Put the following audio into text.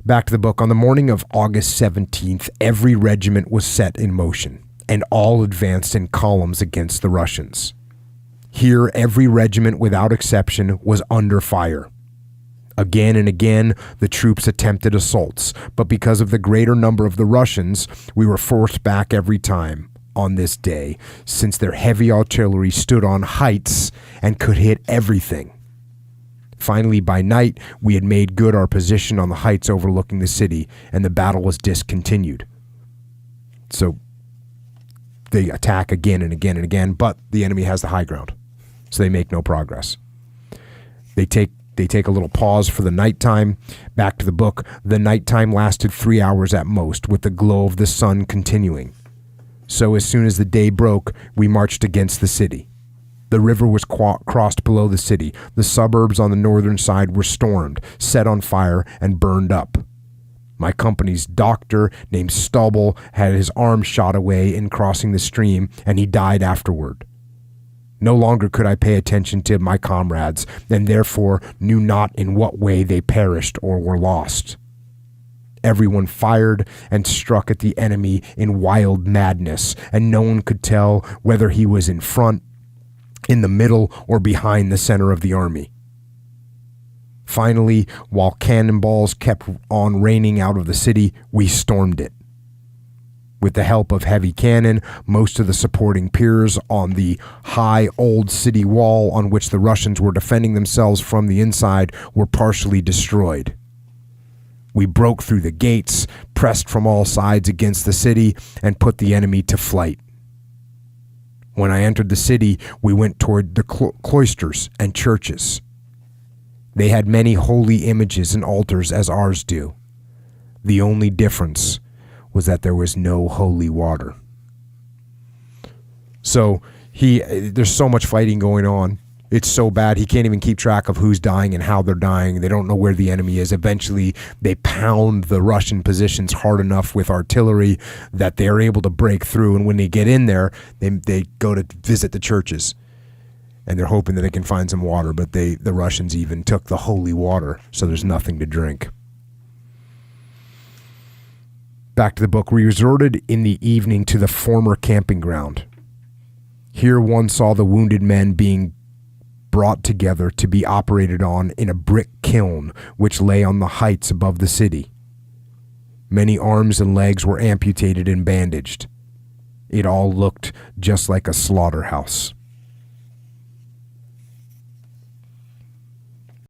Back to the book. On the morning of August 17th, every regiment was set in motion, and all advanced in columns against the Russians. Here, every regiment, without exception, was under fire. Again and again, the troops attempted assaults, but because of the greater number of the Russians, we were forced back every time on this day, since their heavy artillery stood on heights and could hit everything. Finally, by night, we had made good our position on the heights overlooking the city, and the battle was discontinued. So they attack again and again and again, but the enemy has the high ground, so they make no progress. They take a little pause for the nighttime. Back to the book. The nighttime lasted 3 hours at most, with the glow of the sun continuing. So as soon as the day broke, we marched against the city. The river was crossed below the city. The suburbs on the northern side were stormed, set on fire, and burned up. My company's doctor, named Stubble, had his arm shot away in crossing the stream, and he died afterward. No longer could I pay attention to my comrades, and therefore knew not in what way they perished or were lost. Everyone fired and struck at the enemy in wild madness, and no one could tell whether he was in front, in the middle, or behind the center of the army. Finally, while cannonballs kept on raining out of the city, we stormed it. With the help of heavy cannon, most of the supporting piers on the high old city wall on which the Russians were defending themselves from the inside were partially destroyed. We broke through the gates, pressed from all sides against the city, and put the enemy to flight. When I entered the city, we went toward the cloisters and churches. They had many holy images and altars as ours do. The only difference was that there was no holy water. So there's so much fighting going on. It's so bad he can't even keep track of who's dying and how they're dying. They don't know where the enemy is. Eventually, they pound the Russian positions hard enough with artillery that they're able to break through. And when they get in there, they go to visit the churches. And they're hoping that they can find some water. But the Russians even took the holy water, so there's nothing to drink. Back to the book. We resorted in the evening to the former camping ground. Here one saw the wounded men being brought together to be operated on in a brick kiln which lay on the heights above the city. Many arms and legs were amputated and bandaged. It all looked just like a slaughterhouse.